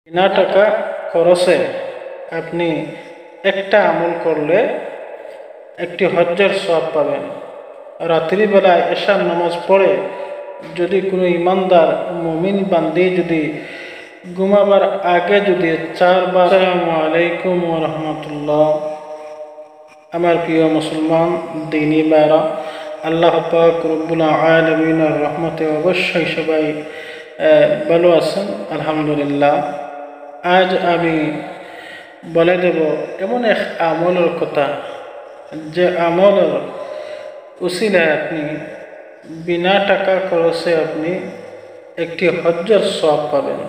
বিনা টাকা খরচে আপনি একটা আমল করলে একটি হজ্জের সওয়াব পাবেন। রাত্রিবেলায় এশার নামাজ পড়ে যদি কোনো ইমানদার মুমিন বান্দি যদি ঘুমাবার আগে যদি 4 বার আসসালামু আলাইকুম ওয়া রাহমাতুল্লাহ, আমার প্রিয় মুসলমান দিনী ভাইরা, আল্লাহ পাক রব্বুল আলামিনের রহমতে অবশ্যই সবাই ভালো আছেন আলহামদুলিল্লাহ। আজ আমি বলে দেব এমন এক আমলের কথা, যে আমলের উসিলায় আপনি বিনা টাকা খরচে আপনি একটি হজ্জের সওয়াব পাবেন।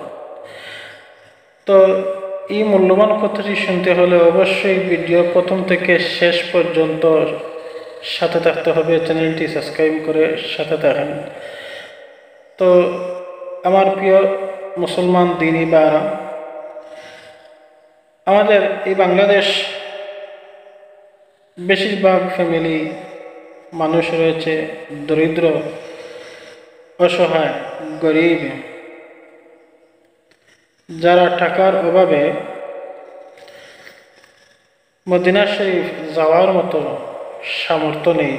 তো এই মূল্যবান কথাটি শুনতে হলে অবশ্যই ভিডিও প্রথম থেকে শেষ পর্যন্ত সাথে থাকতে হবে। চ্যানেলটি সাবস্ক্রাইব করে সাথে থাকেন। তো আমার প্রিয় মুসলমান দিনী ভাইরা, আমাদের এই বাংলাদেশ বেশিরভাগ ফ্যামিলি মানুষ রয়েছে দরিদ্র, অসহায়, গরিব, যারা টাকার অভাবে মদিনা শরীফ যাওয়ার মতো সামর্থ্য নেই,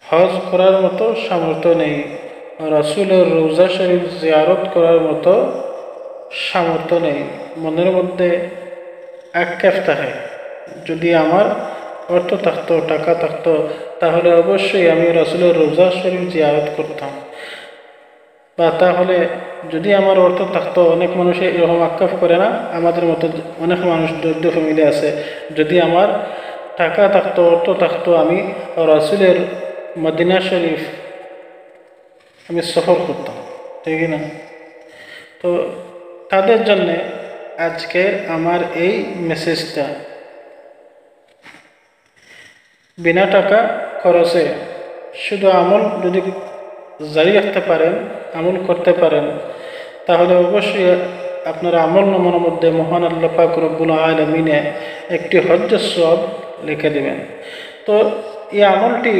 হজ করার মতো সামর্থ্য নেই, রাসূলের রওজা শরীফ জিয়ারত করার মতো সামর্থ্য নেই। মনের মধ্যে আক্ষেপ থাকে, যদি আমার অর্থ থাকতো, টাকা থাকতো, তাহলে অবশ্যই আমি রাসূলের রওজা শরীফ জিয়ারত করতাম, বা তাহলে যদি আমার অর্থ থাকতো। অনেক মানুষে এরকম আক্ষেপ করে না? আমাদের মতো অনেক মানুষ দরিদ্র ফ্যামিলি আছে, যদি আমার টাকা থাকতো, অর্থ থাকতো, আমি রাসূলের মদিনা শরীফ আমি সফর করতাম, ঠিক না? তো তাদের জন্যে আজকে আমার এই মেসেজটা, বিনা টাকা খরচে শুধু আমল যদি জারি রাখতে পারেন, আমল করতে পারেন, তাহলে অবশ্যই আপনার আমল নামার মধ্যে মহান আল্লাহ পাক রব্বুল আলামিনে একটি হজ্জের সওয়াব লিখে দেবেন। তো এই আমলটি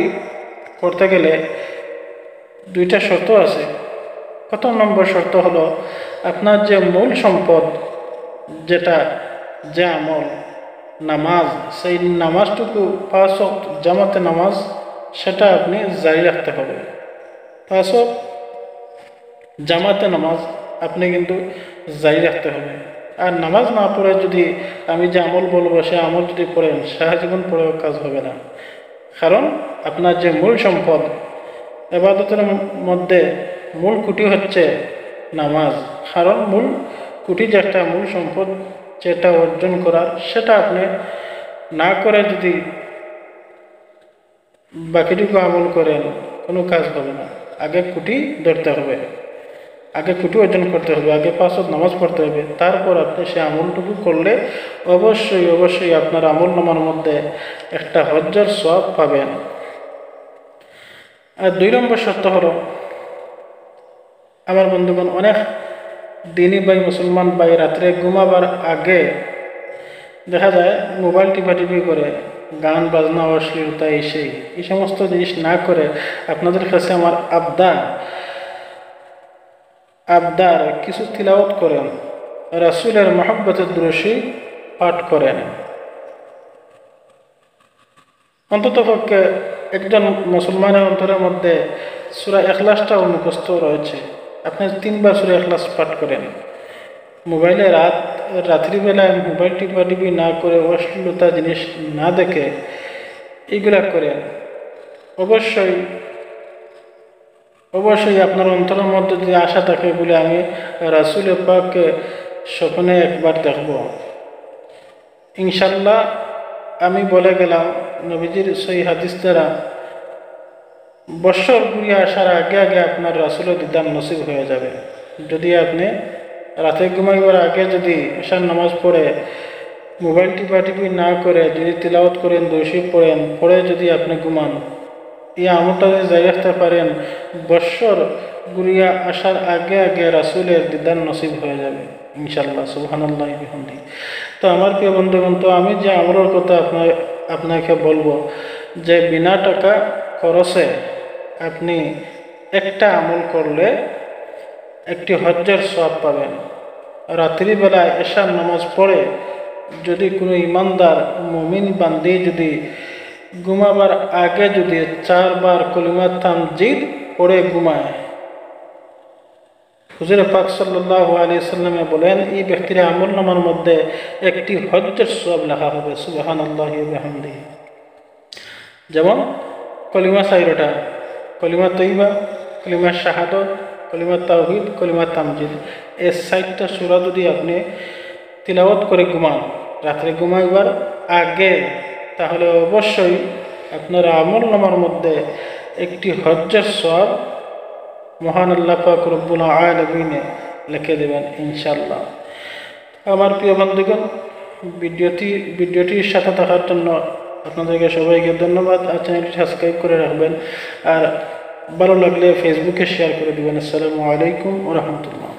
করতে গেলে 2টা শর্ত আছে। প্রথম নম্বর শর্ত হলো আপনার যে মূল সম্পদ, যেটা যে আমল নামাজ, সেই নামাজটুকু 5 ওয়াক্ত জামাতে নামাজ, সেটা আপনি জারি রাখতে হবে। 5 ওয়াক্ত জামাতে নামাজ আপনি কিন্তু জারি রাখতে হবে। আর নামাজ না পড়ে যদি আমি যে আমল বলবো সে আমল যদি পড়েন, সারা জীবন পড়েও কাজ হবে না। কারণ আপনার যে মূল সম্পদ, ইবাদতের মধ্যে মূল খুঁটি হচ্ছে নামাজ। কারণ মূল খুঁটি যেটা, মূল সম্পদ যেটা অর্জন করার, সেটা আপনি না করে যদি বাকিটুকু আমল করেন, কোনো কাজ হবে না। আগে খুঁটি ধরতে হবে, আগে খুঁটি অর্জন করতে হবে, আগে 5 ওয়াক্ত নামাজ পড়তে হবে, তারপর আপনি সে আমলটুকু করলে অবশ্যই আপনার আমল নামার মধ্যে একটা হজ্জের সওয়াব পাবেন। আর 2 নম্বর শর্ত হলো, আমার বন্ধুগণ, অনেক দিনী ভাই, মুসলমান ভাই রাত্রে ঘুমাবার আগে দেখা যায় মোবাইল টিপাটিপি করে, গান বাজনা, অশ্লীলতা, এই সমস্ত জিনিস না করে আপনাদের কাছে আমার আবদার কিছু তিলাওয়াত করেন, রাসূলের মহব্বতের দুরূশি পাঠ করেন। অন্ততপক্ষে একজন মুসলমানের অন্তরের মধ্যে সূরা ইখলাসটাও মুখস্থ রয়েছে। আপনি 3 বার সূরা ইখলাস পাঠ করেন। মোবাইলে রাত্রিবেলায় মোবাইল টিপাটিপি না করে, অশ্লীলতা জিনিস না দেখে এইগুলা করেন। অবশ্যই আপনার অন্তরের মধ্যে যদি আশা থাকে বলে আমি রাসূল পাককে স্বপ্নে একবার দেখব, ইনশাল্লাহ আমি বলে গেলাম নবীজির সহিহ হাদিস দ্বারা বৎসর ঘুরিয়ে আসার আগে আপনার রাসূলের দিদার নসিব হয়ে যাবে। যদি আপনি রাতে ঘুমাইবার আগে যদি ঈশার নামাজ পড়ে, মোবাইল টিপাটিপি না করে যদি তিলাওয়াত করেন, দুরূশি পড়েন, পড়ে যদি আপনি ঘুমান, এই আমলটা যদি জারি রাখতে পারেন, বৎসর ঘুরিয়া আসার আগে রাসূলের দিদার নসিব হয়ে যাবে ইনশাল্লাহ। সুবহানাল্লাহি ওয়া বিহামদিহি। তো আমার প্রিয় বন্ধুগণ, তো আমি যে আমলের কথা আপনাকে বলবো, যে বিনা টাকা খরচে আপনি একটা আমল করলে একটি হজ্জের সওয়াব পাবেন। রাত্রিবেলায় এশার নামাজ পড়ে যদি কোনো ইমানদার মুমিন বান্দি যদি ঘুমাবার আগে যদি 4 বার কলিমা তামজিদ পড়ে ঘুমায়, হুজুর পাক সাল্লাল্লাহু আলাইহি সাল্লামে বলেন এই ব্যক্তির আমলনামার মধ্যে একটি হজ্জের সওয়াব লেখা হবে। সুবহানাল্লাহি ওয়া বিহামদিহি। যেমন কলিমা 4টা, কলিমা তৈবা, কলিমা শাহাদত, কলিমা তাওহীদ, কলিমা তামজিদ, এই 4টা সূরা যদি আপনি তিলাওয়াত করে ঘুমান রাত্রে ঘুমাইবার আগে, তাহলে অবশ্যই আপনার আমলনামার মধ্যে একটি হজ্জের সওয়াব মহান আল্লাহ পাক রব্বুল আলামিন লিখে দেবেন ইনশাআল্লাহ। আমার প্রিয় বন্ধুগণ, ভিডিওটির সাথে থাকার জন্য আপনাদেরকে সবাইকে ধন্যবাদ। আর চ্যানেলটি সাবস্ক্রাইব করে রাখবেন, আর ভালো লাগলে ফেসবুকে শেয়ার করে দেবেন। আসসালামু আলাইকুম ওয়া রাহমাতুল্লাহ।